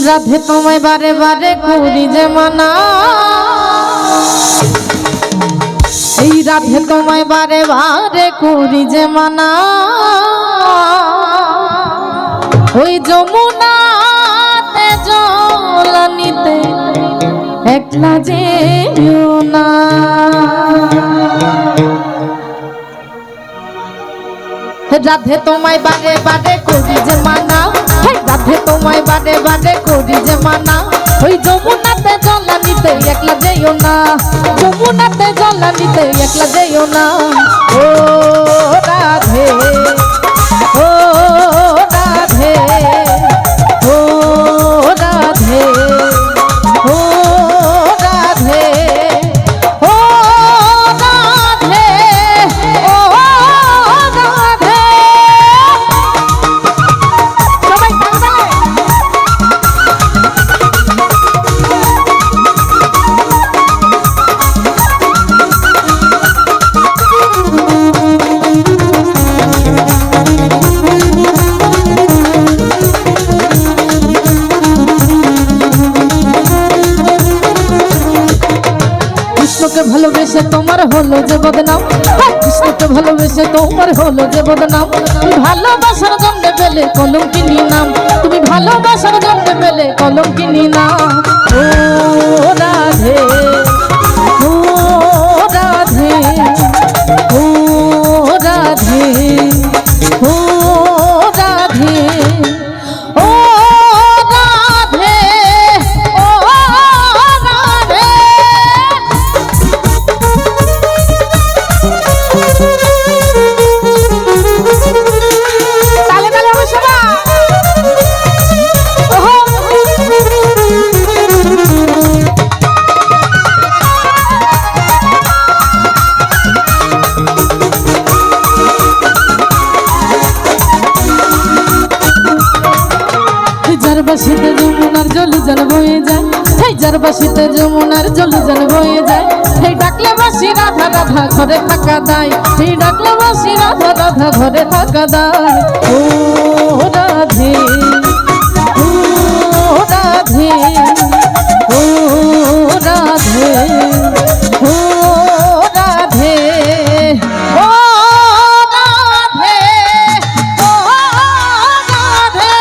রাধে তোমায় বারে বারে করি যে মানা, এই রাধে তোমায় বারে বারে করি যে মানা, ওই যমুনাতে জল নিতে একলা যেও না। রাধে তোমায় বারে বারে করি যে মানা, রাধে তোমায় বারে বারে করি যে মানা, ওই যমুনাতে জল নিতে একলা যেও না, যমুনাতে জল নিতে একলা যেও না। ও রাধে, ও রাধে, ও রাধে, ও রাধে, ও রাধে, ও রাধে। সবাই থাকবে। কৃষ্ণকে ভালোবেসে তোমার হলো যে বদনাম, কৃষ্ণকে ভালোবেসে তোমার হলো যে বদনাম, তুমি ভালোবাসার জন্যে পেলে কলঙ্কিনী নাম, তুমি ভালোবাসার জন্যে পেলে কলঙ্কিনী নাম। ও রাধে, ও রাধে, ও রাধে, ও রাধে, ও রাধে, ও রাধে। তালে তালে হবে সবাই। ওহো। যার বাসিতে যমুনার জল জল বয়ে যায়, এই যার বাসিতে যমুনার জল জল বয়ে যায়, এই ডাকলে বাসি রাধা রাধা ঘরে থাকা দায়, এই ডাকলে বাসি রাধা রাধা ঘরে থাকা দায়। ও রাধে, ও রাধে, ও রাধে, ও রাধে, ও রাধে, ও রাধে।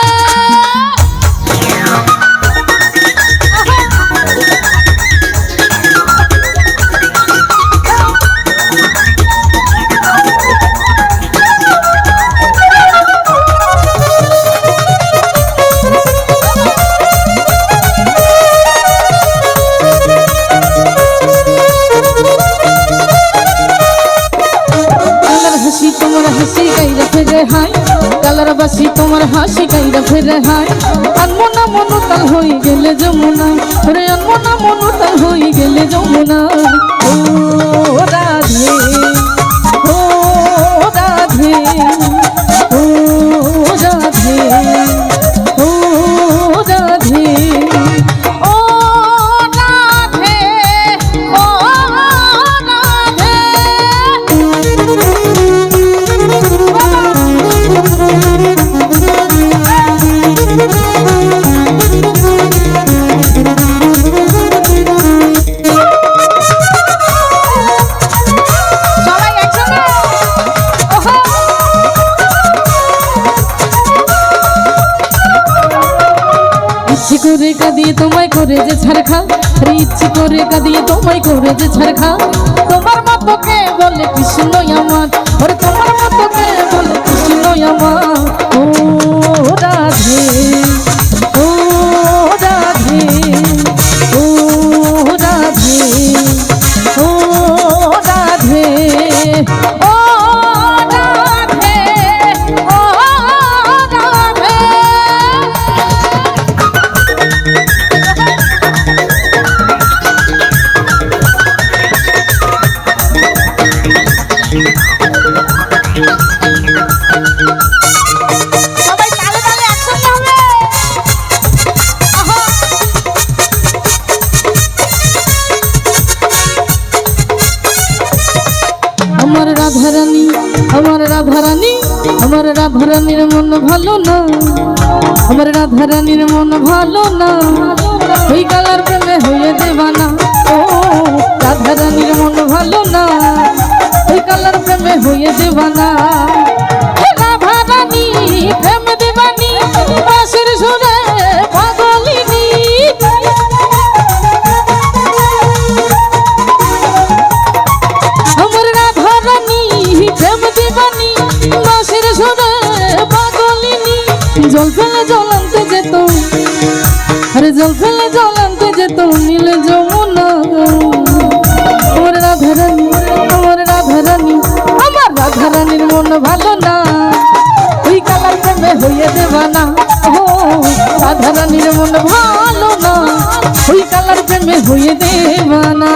কালার বাসি তোমার হাসি গাইরা ফেরে হায়, আনমনা মনুতাল হয়ে গেলে যমুনা, রে আনমনা মনুতাল হয়ে গেলে যমুনা। ও রাধে, ও রাধে, ও রাধে, ও রাধে, ও রাধে, ও রাধে। ইচ্ছে করে কাঁদিয়ে তোমায় করে যে ছাড়খা, ইচ্ছে করে কাঁদিয়ে তোমায় করে যে ছাড়খা, তোমার মতো কে বলে কৃষ্ণ আমার, ওরে তোমার মতো কে বলে কৃষ্ণ আমার। ও রাধে, ও রাধে, ও রাধে, ও রাধে, ও রাধে, ও রাধে। সবাই তালে তালে একসঙ্গে হবে। আমার রাধারানী, আমার রাধারানী, আমার রাধারানীর মন ভালো না, আমার রাধা রানীর মন ভালো না, ওই কালার প্রেমে হয়ে দেবানা। ও রাধা রানীর মন ভালো না, ওই কালার প্রেমে হয়ে দেবানা। রাধা রানী প্রেম দেবানি, বাঁশির সুরে পাগলিনী। আমার রাধা রানী প্রেম দেবানি, বাঁশির সুরে পাগলিনী। জল ফেলে জল আনতে যেত, আরে জল ফেলে জল আনতে যেত নীল যমুনা। আমার রাধা রানী, আমার রাধা রানী, আমার রাধা রানীর মন ভালো না, ওই কালার প্রেমে হয়ে দেবানা। ও রাধা রানীর মন ভালো না, ওই কালার প্রেমে হয়ে দেবানা।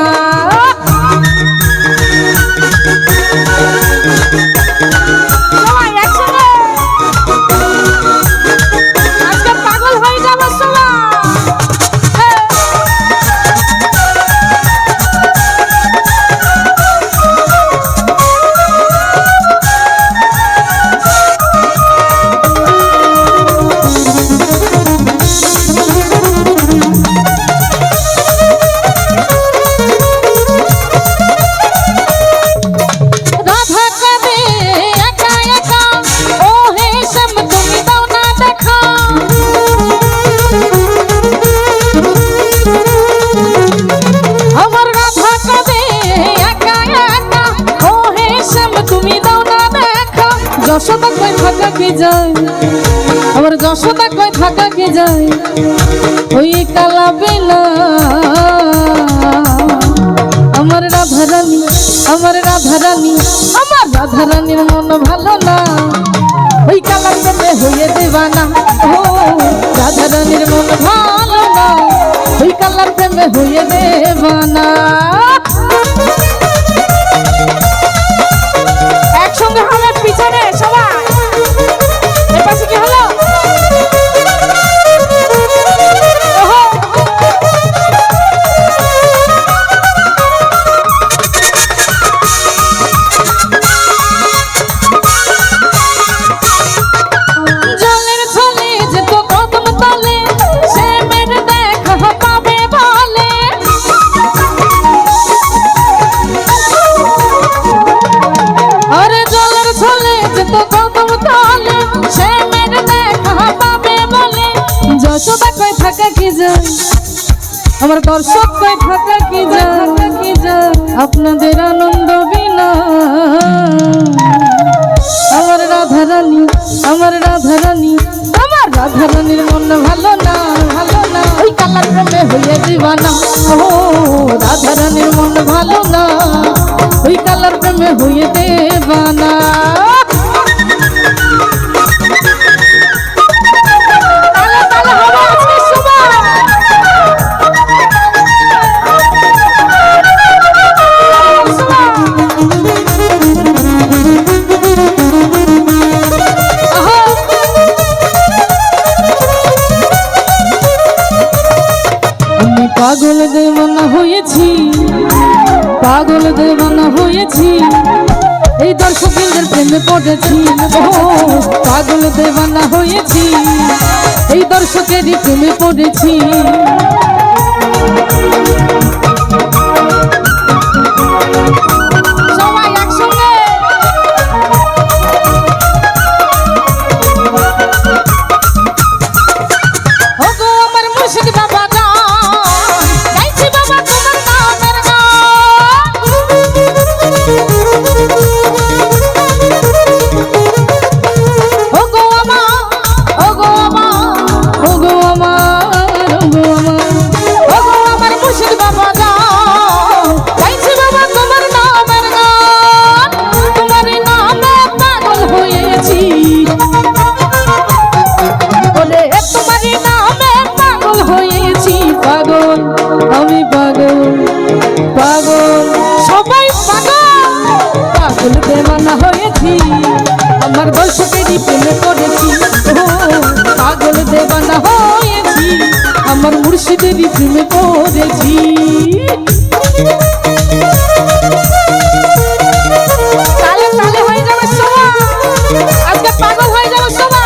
যশোদা কই থাকা কি যায়, আমার যশোদা কই থাকা কি যায়, ওই কালা বেলা। আমার রাধা রানী, আমার রাধা রানী, আমার রাধা রানীর মন ভালো না, ওই কালার প্রেমে হয়ে দেবানা। ও রাধা রানীর মন ভালো না, ওই কালার প্রেমে হয়ে দেবানা। একসঙ্গে হবে পিছনে সবাই, এর পাশে কি হলো? জলের ছলে যেত কদম তলে, সে মেরে দেখা পাবে বলে। আরে জলের ছলে যেত কদম তলে, সে মেরে দেখা পাবে বলে। যশোদা কই থাকা কি যায়, আমার দর্শক কই থাকা কি যায়, আপনাদের আনন্দ বিনা। আমার রাধা রানী, আমার রাধা রানী, আমার রাধা রানীর মন ভালো না, ভালো না, ওই কালার প্রেমে হয়ে দিবানা। ও রাধা রানীর মন ভালো না, ওই কালার প্রেমে হয়ে দেবানা। পাগল দেওয়ানা হয়েছি, পাগল দেওয়ানা হয়েছি, এই দর্শকদের প্রেমে পড়েছি। ও পাগল দেওয়ানা হয়েছি, এই দর্শকেরই প্রেমে পড়েছি। সবাই একসঙ্গে ওগো আমার মুর্শিদ বাবা, আমি পাগল, পাগল সবাই পাগল, পাগল দেওয়ানা হয়েছি, আমার দর্শকেরই প্রেমে পড়েছি। ও পাগল দেওয়ানা হয়েছি, আমার মুর্শিদেরই প্রেমে পড়েছি। তালে তালে হয়ে যাবে সবাই, আজকে পাগল হয়ে যাবে সবাই।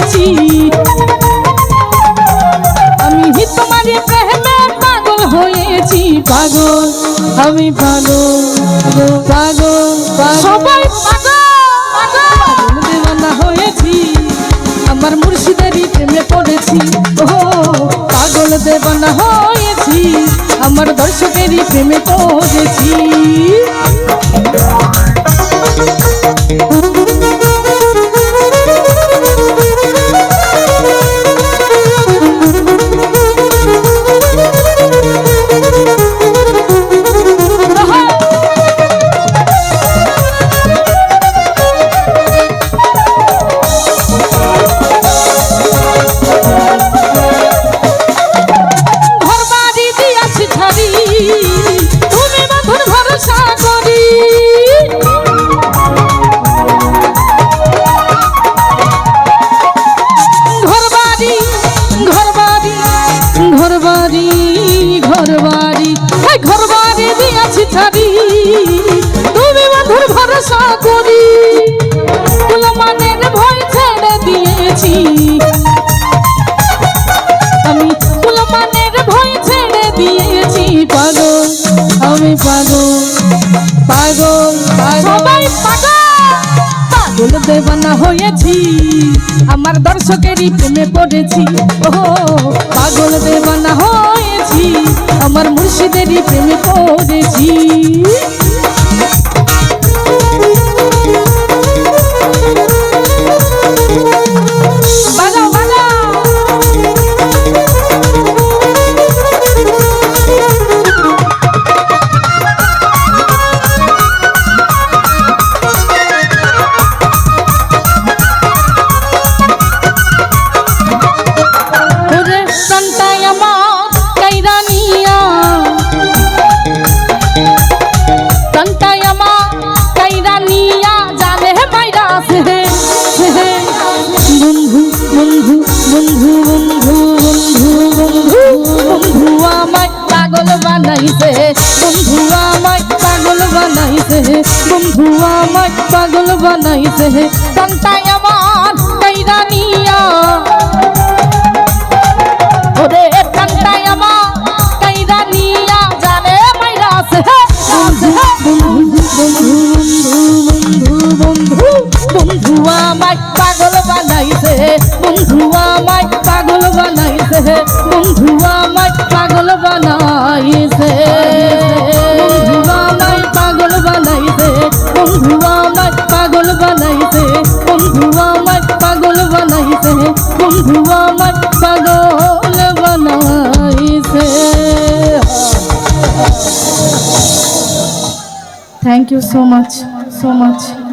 হয়েছি, আমি তোমার প্রেমে পাগল হয়েছি, পাগল আমি পাগল পাগল সবাই পাগল দেওয়ানা হয়েছি, আমার মুর্শিদেরই প্রেমে পড়েছি। ও পাগল দেওয়ানা হয়েছি, আমার দর্শকেরই প্রেমে পড়েছি। ঘরবাড়ি দিয়াছি ছাড়ি, তুমি বন্ধুর ভরসা করি, কুলমানের ভয় ছেড়ে দিয়েছি, আমি কুলমানের ভয় ছেড়ে দিয়েছি, পাগল আমি পাগল পাগল সবাই পাগল দেওয়ানা হয়েছি, আমার দর্শকেরই প্রেমে পড়েছি। ও পাগল দেওয়ানা হয়েছি, আমার মুর্শিদেরই প্রেমে পড়েছি। পাগল বানাইছে বন্ধু আমায়, পাগল বানাইছে বন্ধু আমায়, পাগল বানাইছে কান্তাই আমার কাইরা নিয়া, ওরে কান্তাই আমার কাইরা নিয়া জানে মাইরাছে বন্ধু বন্ধু বন্ধু বন্ধু বন্ধু আমায় পাগল বানাইছে, বন্ধু আমায় পাগল বানাইছে, বন্ধু আমায় পাগল বানাইছে, বন্ধু আমায় পাগল বানাইছে, বন্ধু আমায় পাগল বানাইছে, বন্ধু আমায় পাগল বানাইছে, বন্ধু আমায় পাগল বানাইছে। Thank you so much, so much.